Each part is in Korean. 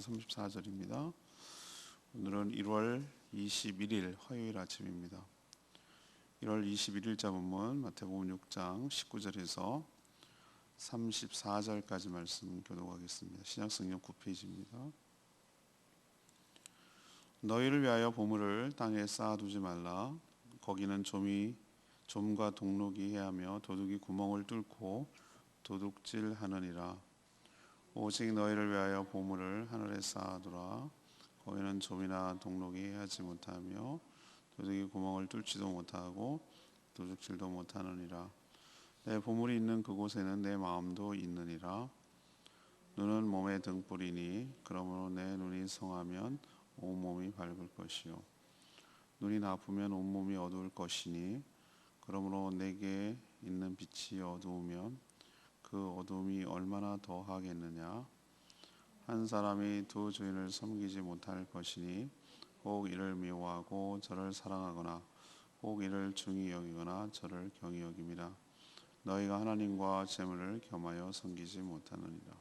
34절입니다. 오늘은 1월 21일 화요일 아침입니다. 1월 21일자 본문 마태복음 6장 19절에서 34절까지 말씀 교독하겠습니다. 신약성경 9페이지입니다. 너희를 위하여 보물을 땅에 쌓아두지 말라. 거기는 좀과 동록이 해하며 도둑이 구멍을 뚫고 도둑질하느니라. 오직 너희를 위하여 보물을 하늘에 쌓아두라. 거기는 좀이나 동록이 해하지 못하며 도둑이 구멍을 뚫지도 못하고 도둑질도 못하느니라. 내 보물이 있는 그곳에는 내 마음도 있느니라. 눈은 몸의 등불이니 그러므로 내 눈이 성하면 온몸이 밝을 것이요 눈이 나쁘면 온몸이 어두울 것이니 그러므로 내게 있는 빛이 어두우면 그 어두움이 얼마나 더하겠느냐. 한 사람이 두 주인을 섬기지 못할 것이니 혹 이를 미워하고 저를 사랑하거나 혹 이를 중히 여기거나 저를 경히 여김이라. 너희가 하나님과 재물을 겸하여 섬기지 못하느니라.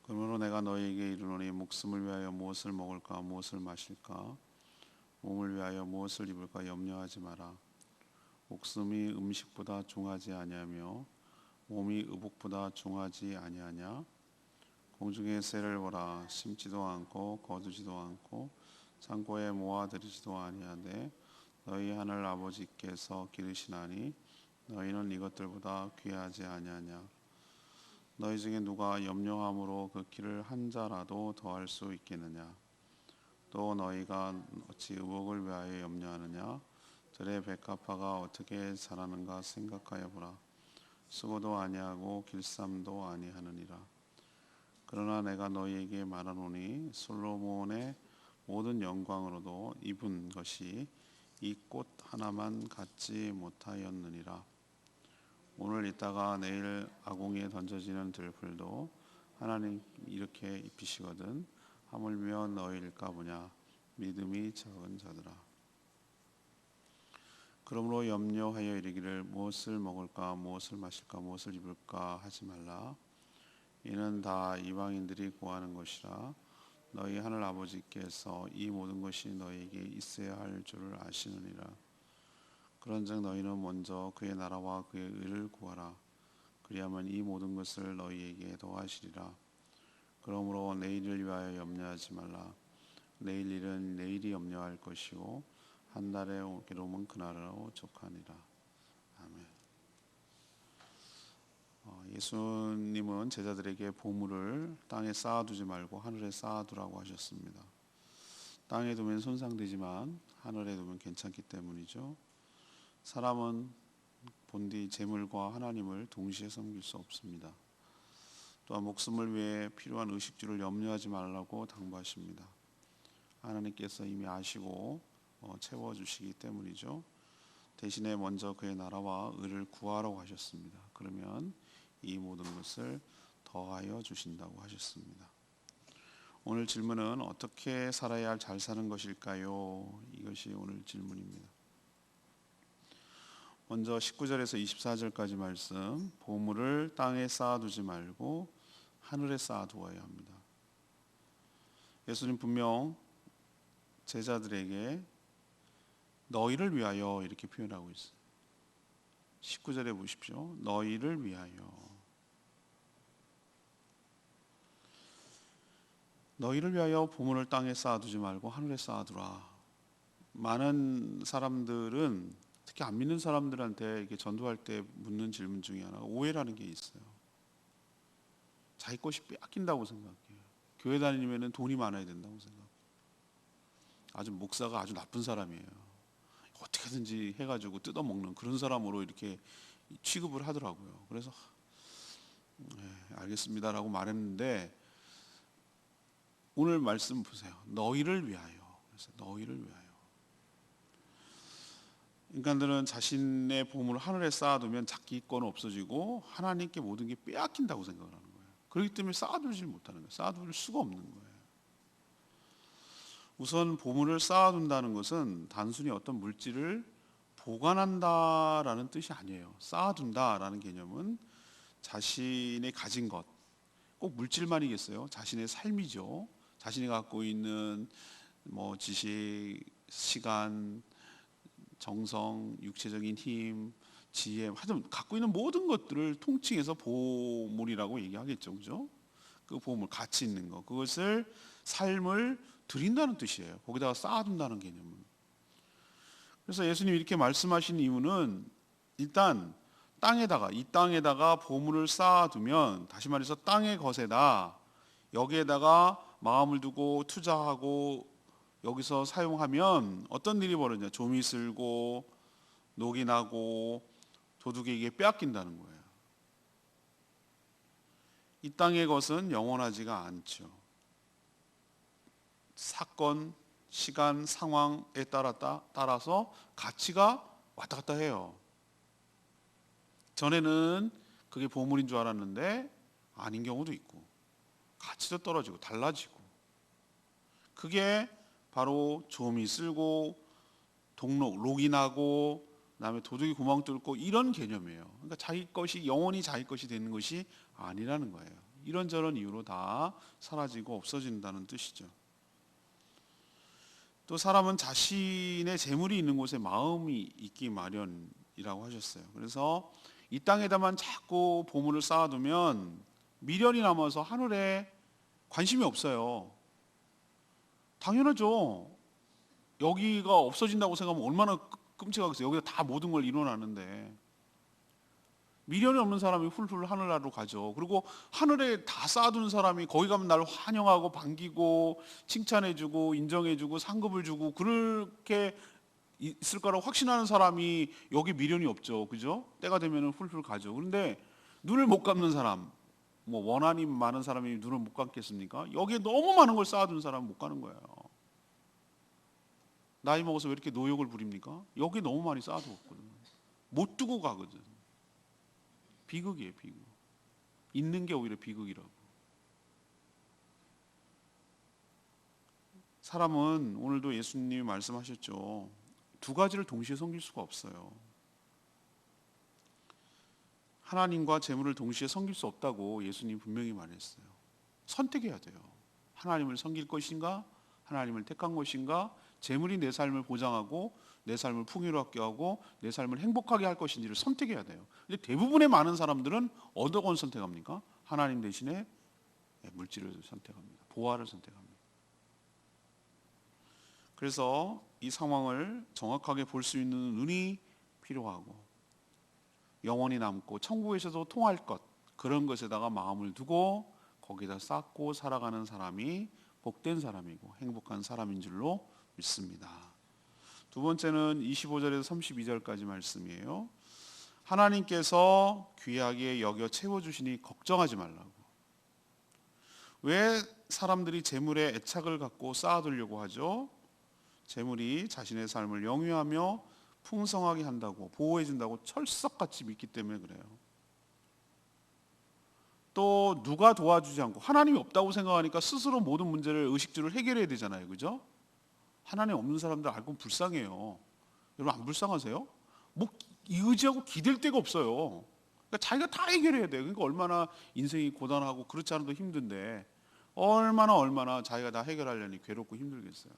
그러므로 내가 너희에게 이르노니 목숨을 위하여 무엇을 먹을까 무엇을 마실까 몸을 위하여 무엇을 입을까 염려하지 마라. 목숨이 음식보다 중하지 아니하며 몸이 의복보다 중하지 아니하냐. 공중의 새를 보라. 심지도 않고 거두지도 않고 창고에 모아들이지도 아니하되 너희 하늘 아버지께서 기르시나니 너희는 이것들보다 귀하지 아니하냐. 너희 중에 누가 염려함으로 그 길을 한 자라도 더할 수 있겠느냐. 또 너희가 어찌 의복을 위하여 염려하느냐. 들의 백합화가 어떻게 자라는가 생각하여 보라. 수고도 아니하고 길쌈도 아니하느니라. 그러나 내가 너희에게 말하노니 솔로몬의 모든 영광으로도 입은 것이 이 꽃 하나만 갖지 못하였느니라. 오늘 있다가 내일 아궁이에 던져지는 들풀도 하나님 이렇게 입히시거든 하물며 너희일까 보냐. 믿음이 적은 자들아. 그러므로 염려하여 이르기를 무엇을 먹을까 무엇을 마실까 무엇을 입을까 하지 말라. 이는 다 이방인들이 구하는 것이라. 너희 하늘 아버지께서 이 모든 것이 너희에게 있어야 할 줄을 아시느니라. 그런즉 너희는 먼저 그의 나라와 그의 의를 구하라. 그리하면 이 모든 것을 너희에게 더하시리라. 그러므로 내일을 위하여 염려하지 말라. 내일 일은 내일이 염려할 것이고 한 달의 괴로움은 그날로 족하니라. 아멘. 예수님은 제자들에게 보물을 땅에 쌓아두지 말고 하늘에 쌓아두라고 하셨습니다. 땅에 두면 손상되지만 하늘에 두면 괜찮기 때문이죠. 사람은 본디 재물과 하나님을 동시에 섬길 수 없습니다. 또한 목숨을 위해 필요한 의식주를 염려하지 말라고 당부하십니다. 하나님께서 이미 아시고 채워주시기 때문이죠. 대신에 먼저 그의 나라와 의를 구하라고 하셨습니다. 그러면 이 모든 것을 더하여 주신다고 하셨습니다. 오늘 질문은 어떻게 살아야 잘 사는 것일까요? 이것이 오늘 질문입니다. 먼저 19절에서 24절까지 말씀, 보물을 땅에 쌓아두지 말고 하늘에 쌓아두어야 합니다. 예수님 분명 제자들에게 너희를 위하여 이렇게 표현하고 있어요. 19절에 보십시오. 너희를 위하여. 너희를 위하여 보물을 땅에 쌓아두지 말고 하늘에 쌓아두라. 많은 사람들은 특히 안 믿는 사람들한테 이렇게 전도할 때 묻는 질문 중에 하나가 오해라는 게 있어요. 자기 것이 빼앗긴다고 생각해요. 교회 다니면은 돈이 많아야 된다고 생각해요. 아주 목사가 아주 나쁜 사람이에요. 어떻게든지 해가지고 뜯어먹는 그런 사람으로 이렇게 취급을 하더라고요. 그래서 알겠습니다라고 말했는데 오늘 말씀 보세요. 너희를 위하여. 그래서 너희를 위하여. 인간들은 자신의 보물을 하늘에 쌓아두면 자기 건 없어지고 하나님께 모든 게 빼앗긴다고 생각을 하는 거예요. 그렇기 때문에 쌓아두질 못하는 거예요. 쌓아둘 수가 없는 거예요. 우선 보물을 쌓아둔다는 것은 단순히 어떤 물질을 보관한다라는 뜻이 아니에요. 쌓아둔다라는 개념은 자신이 가진 것, 꼭 물질만이겠어요? 자신의 삶이죠. 자신이 갖고 있는 뭐 지식, 시간, 정성, 육체적인 힘, 지혜, 하여튼 갖고 있는 모든 것들을 통칭해서 보물이라고 얘기하겠죠, 그죠? 그 보물, 가치 있는 거, 그것을 삶을 드린다는 뜻이에요. 거기다가 쌓아둔다는 개념은. 그래서 예수님이 이렇게 말씀하신 이유는 일단 이 땅에다가 보물을 쌓아두면, 다시 말해서 땅의 것에다 여기에다가 마음을 두고 투자하고 여기서 사용하면 어떤 일이 벌어지냐? 좀이 쓸고 녹이 나고 도둑에게 빼앗긴다는 거예요. 이 땅의 것은 영원하지가 않죠. 사건, 시간, 상황에 따라서 가치가 왔다 갔다 해요. 전에는 그게 보물인 줄 알았는데 아닌 경우도 있고, 가치도 떨어지고 달라지고, 그게 바로 좀이 쓸고 록이 나고 그다음에 도둑이 구멍 뚫고 이런 개념이에요. 그러니까 자기 것이 영원히 자기 것이 되는 것이 아니라는 거예요. 이런저런 이유로 다 사라지고 없어진다는 뜻이죠. 또 사람은 자신의 재물이 있는 곳에 마음이 있기 마련이라고 하셨어요. 그래서 이 땅에다만 자꾸 보물을 쌓아두면 미련이 남아서 하늘에 관심이 없어요. 당연하죠. 여기가 없어진다고 생각하면 얼마나 끔찍하겠어요. 여기다 다 모든 걸 이뤄놨는데. 미련이 없는 사람이 훌훌 하늘나라로 가죠. 그리고 하늘에 다 쌓아두는 사람이 거기 가면 나를 환영하고 반기고 칭찬해주고 인정해주고 상급을 주고 그렇게 있을 거라고 확신하는 사람이 여기 미련이 없죠. 그죠? 때가 되면 훌훌 가죠. 그런데 눈을 못 감는 사람, 뭐 원한이 많은 사람이 눈을 못 감겠습니까? 여기에 너무 많은 걸 쌓아둔 사람은 못 가는 거예요. 나이 먹어서 왜 이렇게 노욕을 부립니까? 여기 너무 많이 쌓아두었거든. 못 두고 가거든. 비극이에요, 비극. 있는 게 오히려 비극이라고. 사람은 오늘도 예수님이 말씀하셨죠. 두 가지를 동시에 섬길 수가 없어요. 하나님과 재물을 동시에 섬길 수 없다고 예수님 분명히 말했어요. 선택해야 돼요. 하나님을 섬길 것인가, 하나님을 택한 것인가, 재물이 내 삶을 보장하고 내 삶을 풍요롭게 하고 내 삶을 행복하게 할 것인지를 선택해야 돼요. 근데 대부분의 많은 사람들은 어떤 걸 선택합니까? 하나님 대신에 물질을 선택합니다. 보화를 선택합니다. 그래서 이 상황을 정확하게 볼 수 있는 눈이 필요하고, 영원히 남고 천국에서도 통할 것, 그런 것에다가 마음을 두고 거기다 쌓고 살아가는 사람이 복된 사람이고 행복한 사람인 줄로 믿습니다. 두 번째는 25절에서 32절까지 말씀이에요. 하나님께서 귀하게 여겨 채워주시니 걱정하지 말라고. 왜 사람들이 재물에 애착을 갖고 쌓아두려고 하죠? 재물이 자신의 삶을 영위하며 풍성하게 한다고, 보호해준다고 철석같이 믿기 때문에 그래요. 또 누가 도와주지 않고 하나님이 없다고 생각하니까 스스로 모든 문제를 의식주를 해결해야 되잖아요. 그죠? 하나님 없는 사람들 알고 불쌍해요. 여러분 안 불쌍하세요? 뭐 의지하고 기댈 데가 없어요. 그러니까 자기가 다 해결해야 돼요. 그러니까 얼마나 인생이 고단하고 그렇지 않아도 힘든데 얼마나 자기가 다 해결하려니 괴롭고 힘들겠어요.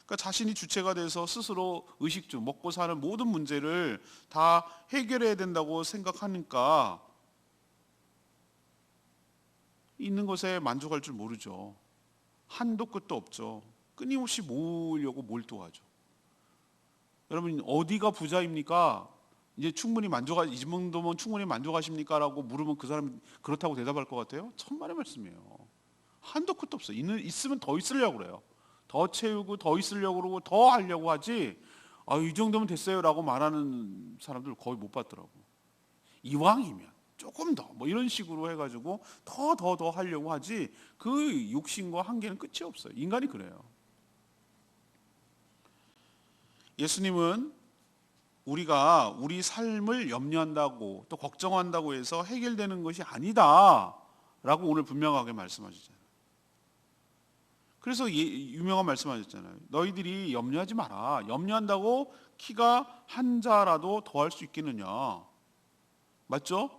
그러니까 자신이 주체가 돼서 스스로 의식주, 먹고 사는 모든 문제를 다 해결해야 된다고 생각하니까 있는 것에 만족할 줄 모르죠. 한도 끝도 없죠. 끊임없이 모으려고 몰두하죠. 여러분 어디가 부자입니까? 이제 충분히 이 정도면 충분히 만족하십니까? 라고 물으면 그 사람이 그렇다고 대답할 것 같아요? 천만의 말씀이에요. 한도 끝도 없어요. 있으면 더 있으려고 그래요. 더 채우고 더 있으려고 그러고 더 하려고 하지, 이 정도면 됐어요 라고 말하는 사람들 거의 못 봤더라고. 이왕이면 조금 더 뭐 이런 식으로 해가지고 더 하려고 하지, 그 욕심과 한계는 끝이 없어요. 인간이 그래요. 예수님은 우리가 우리 삶을 염려한다고 또 걱정한다고 해서 해결되는 것이 아니다 라고 오늘 분명하게 말씀하셨잖아요. 그래서 유명한 말씀하셨잖아요. 너희들이 염려하지 마라. 염려한다고 키가 한 자라도 더 할 수 있겠느냐. 맞죠?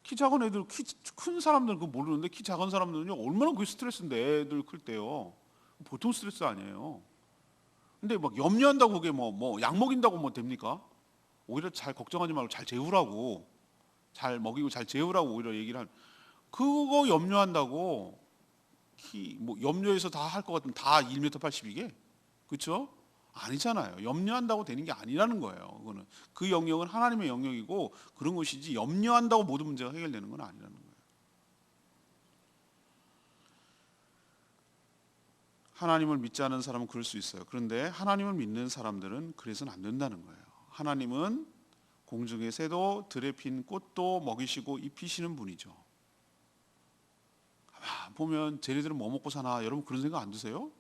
키 작은 애들, 키 큰 사람들은 그거 모르는데 키 작은 사람들은요 얼마나 그게 스트레스인데, 애들 클 때요. 보통 스트레스 아니에요. 근데 막 염려한다고 그게 뭐 약 먹인다고 뭐 됩니까? 오히려 잘 걱정하지 말고 잘 재우라고, 잘 먹이고 잘 재우라고 오히려 얘기를 한. 그거 염려한다고 키 뭐 염려해서 다 할 것 같으면 다 1m 82개, 그렇죠? 아니잖아요. 염려한다고 되는 게 아니라는 거예요. 그거는 그 영역은 하나님의 영역이고 그런 것이지, 염려한다고 모든 문제가 해결되는 건 아니라는 거예요. 하나님을 믿지 않는 사람은 그럴 수 있어요. 그런데 하나님을 믿는 사람들은 그래서는 안 된다는 거예요. 하나님은 공중의 새도 들에 핀 꽃도 먹이시고 입히시는 분이죠. 보면 쟤네들은 뭐 먹고 사나, 여러분 그런 생각 안 드세요?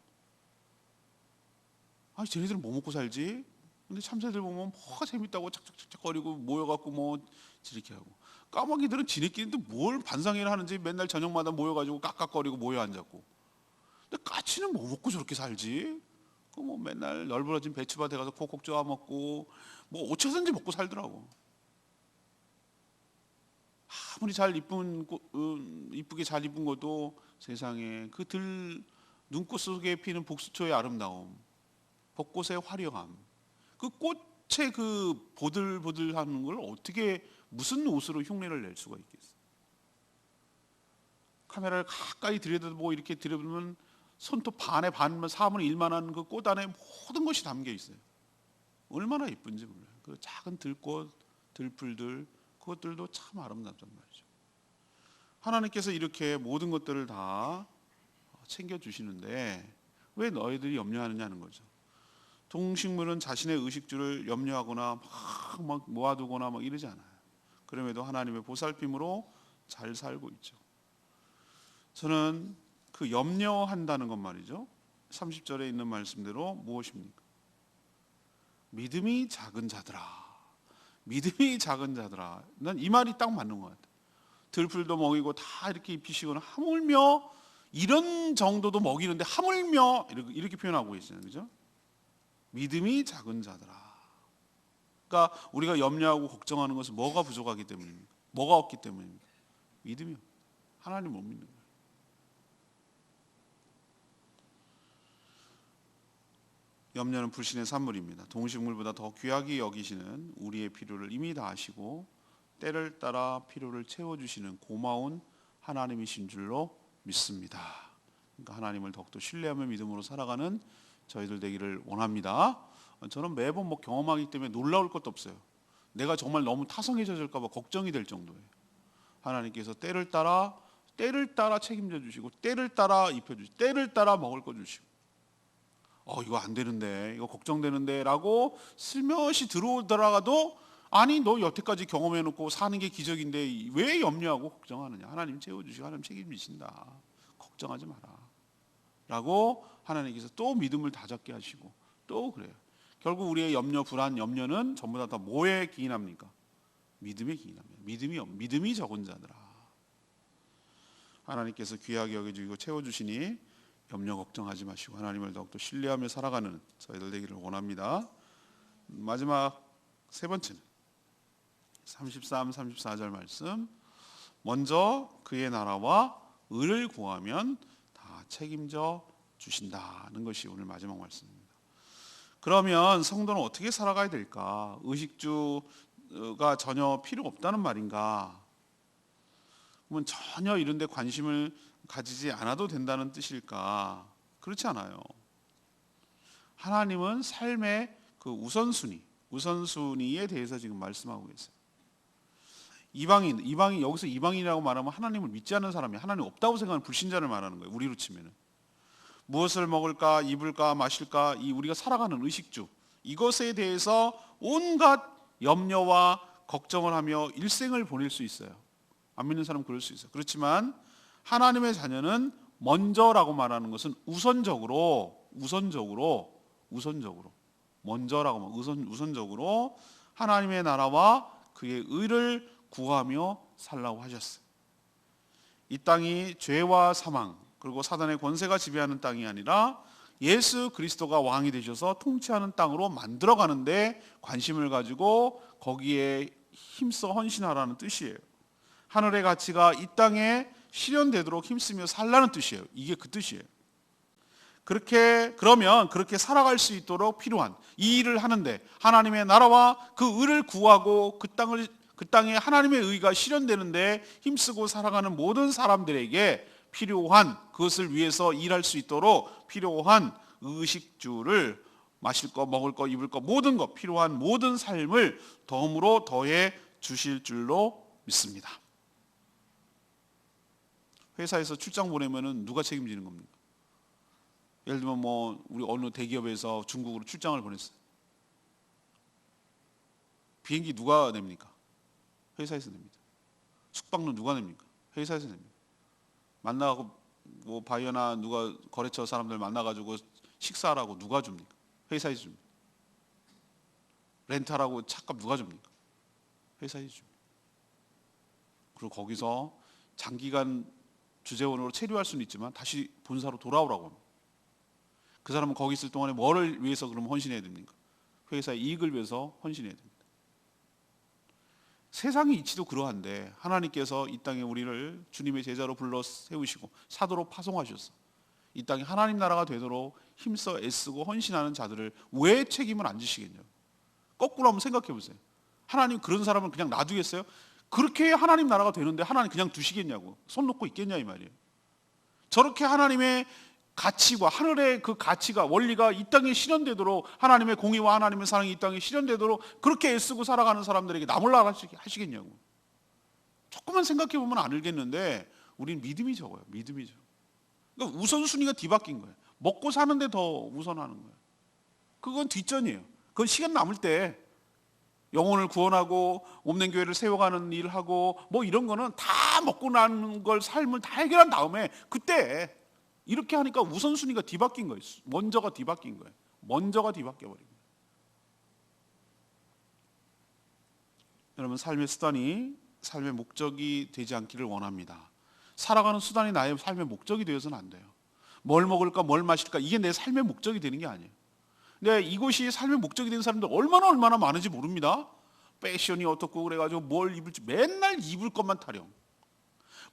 아, 쟤네들은 뭐 먹고 살지? 근데 참새들 보면 뭐가 재밌다고 착착착착거리고 모여갖고 뭐 이렇게 하고, 까마귀들은 지네끼리도 뭘 반상회를 하는지 맨날 저녁마다 모여가지고 깍깍거리고 모여 앉았고. 근데 까치는 뭐 먹고 저렇게 살지? 그 뭐 맨날 널브러진 배추밭에 가서 콕콕 쪼아 먹고 뭐 어쩌든지 먹고 살더라고. 아무리 잘 이쁜 이쁘게 잘 입은 것도 세상에 그 들 눈꽃 속에 피는 복수초의 아름다움, 벚꽃의 화려함, 그 꽃의 그 보들보들하는 걸 어떻게 무슨 옷으로 흉내를 낼 수가 있겠어? 카메라를 가까이 들여다보고 이렇게 들여다보면 손톱 반에 반만 4분의 1만한 그 꽃 안에 모든 것이 담겨 있어요. 얼마나 예쁜지 몰라요. 그 작은 들꽃, 들풀들, 그것들도 참 아름답단 말이죠. 하나님께서 이렇게 모든 것들을 다 챙겨주시는데 왜 너희들이 염려하느냐는 거죠. 동식물은 자신의 의식주를 염려하거나 막 모아두거나 막 이러지 않아요. 그럼에도 하나님의 보살핌으로 잘 살고 있죠. 저는 그 염려한다는 것 말이죠. 30절에 있는 말씀대로 무엇입니까? 믿음이 작은 자들아. 믿음이 작은 자들아. 난 이 말이 딱 맞는 것 같아요. 들풀도 먹이고 다 이렇게 입히시거나 하물며 이런 정도도 먹이는데 하물며 이렇게 표현하고 있어요. 그죠? 믿음이 작은 자들아. 그러니까 우리가 염려하고 걱정하는 것은 뭐가 부족하기 때문입니까? 뭐가 없기 때문입니까? 믿음이요. 하나님 못 믿는 거예요. 염려는 불신의 산물입니다. 동식물보다 더 귀하게 여기시는 우리의 필요를 이미 다 아시고 때를 따라 필요를 채워주시는 고마운 하나님이신 줄로 믿습니다. 그러니까 하나님을 더욱더 신뢰하며 믿음으로 살아가는 저희들 되기를 원합니다. 저는 매번 뭐 경험하기 때문에 놀라울 것도 없어요. 내가 정말 너무 타성해질까 봐 걱정이 될 정도예요. 하나님께서 때를 따라 책임져 주시고 때를 따라 입혀 주시고 때를 따라 먹을 거 주시고, 이거 안 되는데, 이거 걱정되는데 라고 슬며시 들어오더라도, 아니 너 여태까지 경험해놓고 사는 게 기적인데 왜 염려하고 걱정하느냐. 하나님 채워주시고 하나님 책임지신다. 걱정하지 마라 라고 하나님께서 또 믿음을 다잡게 하시고 또 그래요. 결국 우리의 염려, 불안, 염려는 전부 다 뭐에 기인합니까? 믿음에 기인합니다. 믿음이 적은 자들아. 하나님께서 귀하게 여겨주시고 채워주시니 염려 걱정하지 마시고 하나님을 더욱더 신뢰하며 살아가는 저희들 되기를 원합니다. 마지막 세 번째는 33, 34절 말씀. 먼저 그의 나라와 의를 구하면 다 책임져 주신다는 것이 오늘 마지막 말씀입니다. 그러면 성도는 어떻게 살아가야 될까? 의식주가 전혀 필요 없다는 말인가? 그러면 전혀 이런 데 관심을 가지지 않아도 된다는 뜻일까? 그렇지 않아요. 하나님은 삶의 그 우선순위에 대해서 지금 말씀하고 계세요. 이방인 여기서 이방인이라고 말하면 하나님을 믿지 않는 사람이, 하나님 없다고 생각하는 불신자를 말하는 거예요. 우리로 치면은 무엇을 먹을까, 입을까, 마실까, 이 우리가 살아가는 의식주, 이것에 대해서 온갖 염려와 걱정을 하며 일생을 보낼 수 있어요. 안 믿는 사람은 그럴 수 있어요. 그렇지만 하나님의 자녀는 먼저라고 말하는 것은 우선적으로 하나님의 나라와 그의 의를 구하며 살라고 하셨어요. 이 땅이 죄와 사망 그리고 사단의 권세가 지배하는 땅이 아니라 예수 그리스도가 왕이 되셔서 통치하는 땅으로 만들어가는데 관심을 가지고 거기에 힘써 헌신하라는 뜻이에요. 하늘의 가치가 이 땅에 실현되도록 힘쓰며 살라는 뜻이에요. 이게 그 뜻이에요. 그러면 그렇게 살아갈 수 있도록 필요한 이 일을 하는데 하나님의 나라와 그 의를 구하고 그 땅에 하나님의 의가 실현되는데 힘쓰고 살아가는 모든 사람들에게 필요한, 그것을 위해서 일할 수 있도록 필요한 의식주를 마실 거, 먹을 거, 입을 거, 모든 것, 필요한 모든 삶을 덤으로 더해 주실 줄로 믿습니다. 회사에서 출장 보내면은 누가 책임지는 겁니까? 예를 들면 우리 어느 대기업에서 중국으로 출장을 보냈어요. 비행기 누가 냅니까? 회사에서 냅니다. 숙박료 누가 냅니까? 회사에서 냅니다. 만나고 바이어나 누가 거래처 사람들 만나가지고 식사하라고 누가 줍니까? 회사에서 줍니다. 렌탈하고 차값 누가 줍니까? 회사에서 줍니다. 그리고 거기서 장기간 주재원으로 체류할 수는 있지만 다시 본사로 돌아오라고 합니다. 그 사람은 거기 있을 동안에 뭐를 위해서 그럼 헌신해야 됩니까? 회사의 이익을 위해서 헌신해야 됩니다. 세상의 이치도 그러한데 하나님께서 이 땅에 우리를 주님의 제자로 불러 세우시고 사도로 파송하셨어. 이 땅이 하나님 나라가 되도록 힘써 애쓰고 헌신하는 자들을 왜 책임을 안 지시겠냐고. 거꾸로 한번 생각해 보세요. 하나님 그런 사람을 그냥 놔두겠어요? 그렇게 해야 하나님 나라가 되는데 하나님 그냥 두시겠냐고. 손 놓고 있겠냐 이 말이에요. 저렇게 하나님의 가치와 하늘의 그 가치가 원리가 이 땅에 실현되도록 하나님의 공의와 하나님의 사랑이 이 땅에 실현되도록 그렇게 애쓰고 살아가는 사람들에게 나몰라 하시겠냐고. 조금만 생각해 보면 안 알겠는데 우린 믿음이 적어요. 믿음이 적어. 그러니까 우선순위가 뒤바뀐 거예요. 먹고 사는데 더 우선하는 거예요. 그건 뒷전이에요. 그건 시간 남을 때 영혼을 구원하고 없는 교회를 세워가는 일하고 이런 거는 다 먹고 나는 걸 삶을 다 해결한 다음에 그때 이렇게 하니까 우선순위가 뒤바뀐 거예요. 먼저가 뒤바뀐 거예요. 먼저가 뒤바뀌어버린 거예요. 여러분 삶의 수단이 삶의 목적이 되지 않기를 원합니다. 살아가는 수단이 나의 삶의 목적이 되어서는 안 돼요. 뭘 먹을까 뭘 마실까 이게 내 삶의 목적이 되는 게 아니에요. 근데 이것이 삶의 목적이 된 사람들 얼마나 많은지 모릅니다. 패션이 어떻고 그래가지고 뭘 입을지 맨날 입을 것만 타령.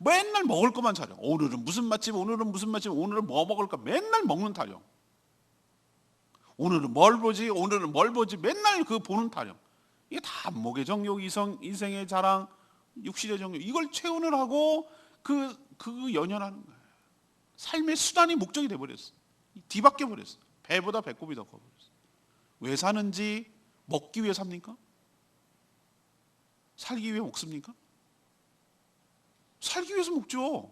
맨날 먹을 것만 타령. 오늘은 무슨 맛집, 오늘은 무슨 맛집, 오늘은 뭐 먹을까 맨날 먹는 타령. 오늘은 뭘 보지, 오늘은 뭘 보지 맨날 그 보는 타령. 이게 다 안목의 정욕, 인생의 자랑, 육신의 정욕 이걸 체온을 하고 그 연연하는 거예요. 삶의 수단이 목적이 돼버렸어. 뒤바뀌어 버렸어. 배보다 배꼽이 더 커버렸어. 왜 사는지 먹기 위해 삽니까? 살기 위해 먹습니까? 살기 위해서 먹죠.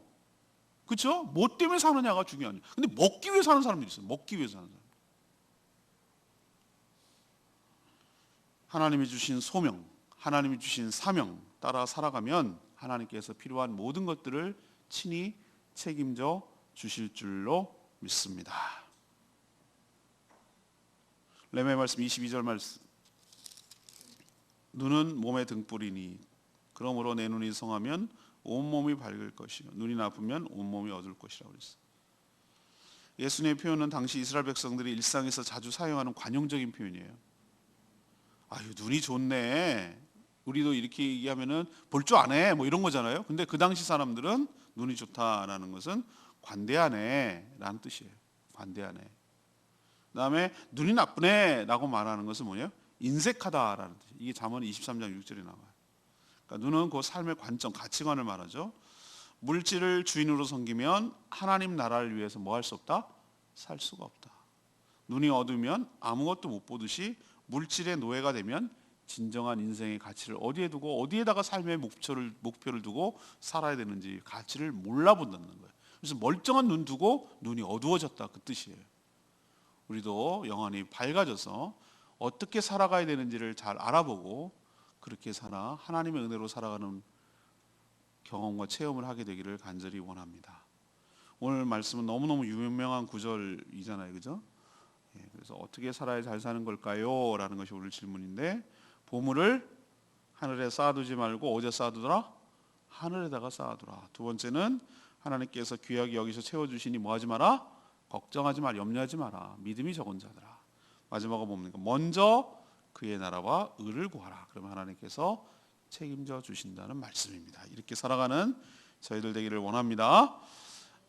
그렇죠? 뭐 때문에 사느냐가 중요하냐. 근데 먹기 위해 사는 사람들이 있어요. 먹기 위해 사는 사람. 하나님이 주신 소명, 하나님이 주신 사명 따라 살아가면 하나님께서 필요한 모든 것들을 친히 책임져 주실 줄로 믿습니다. 레위기 말씀 22절 말씀. 눈은 몸의 등불이니 그러므로 내 눈이 성하면 온몸이 밝을 것이요 눈이 나쁘면 온몸이 어두울 것이라고 그랬어요. 예수님의 표현은 당시 이스라엘 백성들이 일상에서 자주 사용하는 관용적인 표현이에요. 아유 눈이 좋네. 우리도 이렇게 얘기하면은 볼 줄 아네 이런 거잖아요. 근데 그 당시 사람들은 눈이 좋다라는 것은 관대하네라는 뜻이에요. 관대하네. 그다음에 눈이 나쁘네라고 말하는 것은 뭐예요? 인색하다라는 뜻이에요. 이게 잠언 23장 6절에 나와요. 그러니까 눈은 그 삶의 관점, 가치관을 말하죠. 물질을 주인으로 섬기면 하나님 나라를 위해서 뭐 할 수 없다? 살 수가 없다. 눈이 어두우면 아무것도 못 보듯이 물질의 노예가 되면 진정한 인생의 가치를 어디에 두고 어디에다가 삶의 목표를 두고 살아야 되는지 가치를 몰라본다는 거예요. 그래서 멀쩡한 눈 두고 눈이 어두워졌다 그 뜻이에요. 우리도 영혼이 밝아져서 어떻게 살아가야 되는지를 잘 알아보고 그렇게 살아 하나님의 은혜로 살아가는 경험과 체험을 하게 되기를 간절히 원합니다. 오늘 말씀은 너무너무 유명한 구절이잖아요. 그죠? 그래서 어떻게 살아야 잘 사는 걸까요? 라는 것이 오늘 질문인데 보물을 하늘에 쌓아두지 말고 어디에 쌓아두더라? 하늘에다가 쌓아두라. 두 번째는 하나님께서 귀하게 여기서 채워주시니 뭐하지 마라? 걱정하지 마라. 염려하지 마라. 믿음이 적은 자들아. 마지막은 뭡니까? 먼저 그의 나라와 의를 구하라. 그러면 하나님께서 책임져 주신다는 말씀입니다. 이렇게 살아가는 저희들 되기를 원합니다.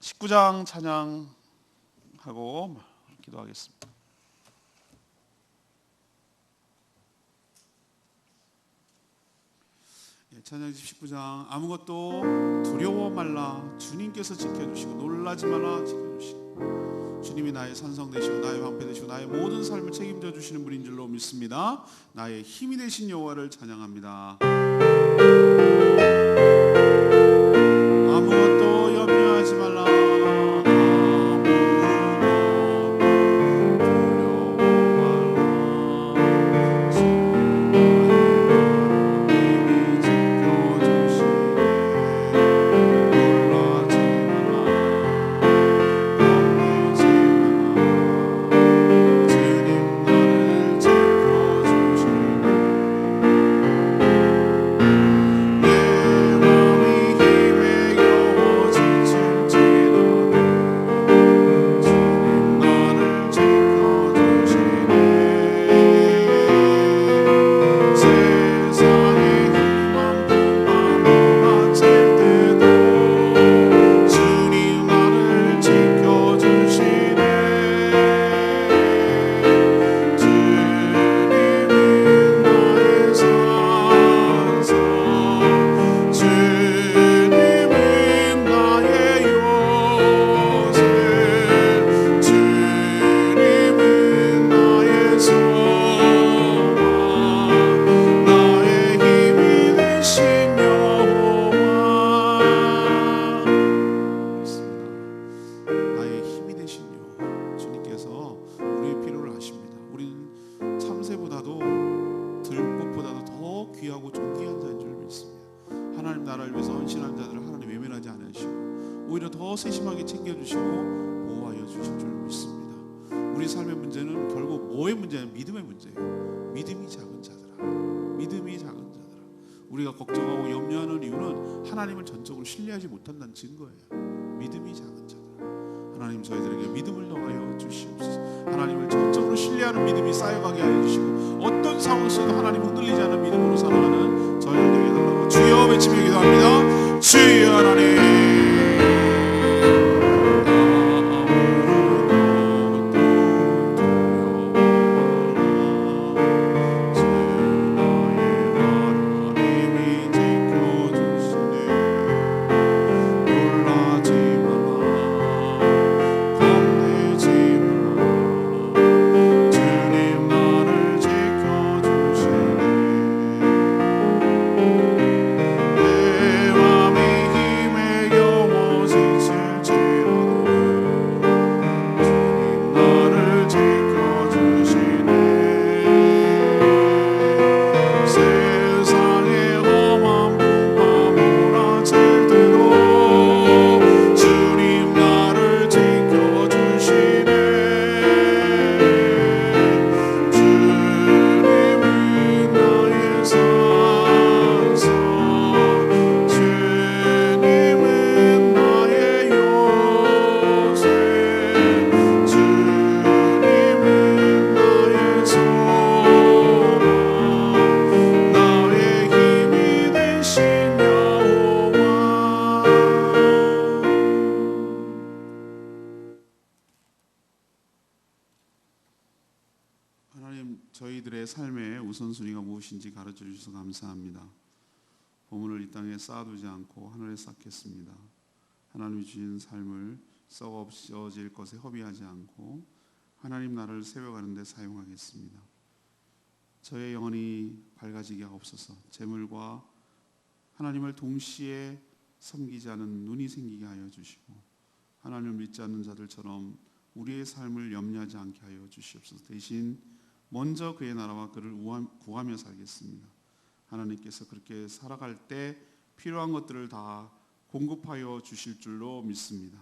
19장 찬양하고 기도하겠습니다. 찬양집 19장. 아무것도 두려워 말라. 주님께서 지켜주시고 놀라지 말라. 지켜주시고 주님이 나의 산성 되시고 나의 방패 되시고 나의 모든 삶을 책임져 주시는 분인 줄로 믿습니다. 나의 힘이 되신 여호와를 찬양합니다. 아무것도 염려하지 말라. 오히려 더 세심하게 챙겨주시고 보호하여 주실 줄 믿습니다. 우리 삶의 문제는 결국 뭐의 문제냐? 믿음의 문제예요. 믿음이 작은 자들아, 믿음이 작은 자들아. 우리가 걱정하고 염려하는 이유는 하나님을 전적으로 신뢰하지 못한다는 증거예요. 믿음이 작은 자들아, 하나님 저희들에게 믿음을 더하여 주시옵소서. 하나님을 전적으로 신뢰하는 믿음이 쌓여가게 하여 주시고 어떤 상황 속에도 하나님 흔들리지 않는 믿음으로 살아가는 저희들 되게 해달라고 주여 외치며 기도합니다. 주여 하나님, 저희들의 삶의 우선순위가 무엇인지 가르쳐 주셔서 감사합니다. 보물을 이 땅에 쌓아두지 않고 하늘에 쌓겠습니다. 하나님이 주신 삶을 썩어 없어질 것에 허비하지 않고 하나님 나라를 세워가는 데 사용하겠습니다. 저의 영혼이 밝아지게 하옵소서. 재물과 하나님을 동시에 섬기지 않은 눈이 생기게 하여 주시고 하나님을 믿지 않는 자들처럼 우리의 삶을 염려하지 않게 하여 주시옵소서. 대신 먼저 그의 나라와 그를 구하며 살겠습니다. 하나님께서 그렇게 살아갈 때 필요한 것들을 다 공급하여 주실 줄로 믿습니다.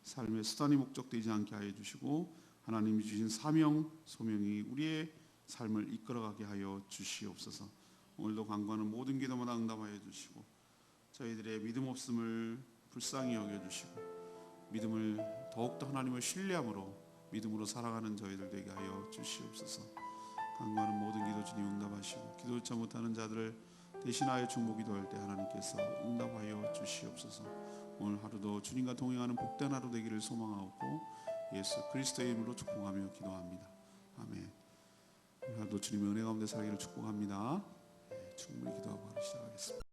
삶의 수단이 목적되지 않게 하여 주시고 하나님이 주신 사명, 소명이 우리의 삶을 이끌어가게 하여 주시옵소서. 오늘도 간구하는 모든 기도마다 응답하여 주시고 저희들의 믿음 없음을 불쌍히 여겨주시고 믿음을 더욱더 하나님을 신뢰함으로 믿음으로 살아가는 저희들 되게 하여 주시옵소서. 간구하는 모든 기도 주님 응답하시고 기도 차 못하는 자들을 대신하여 중보 기도할 때 하나님께서 응답하여 주시옵소서. 오늘 하루도 주님과 동행하는 복된 하루 되기를 소망하고 예수 그리스도의 이름으로 축복하며 기도합니다. 아멘. 오늘 하루도 주님의 은혜 가운데 살기를 축복합니다. 충분히 기도하고 하루 시작하겠습니다.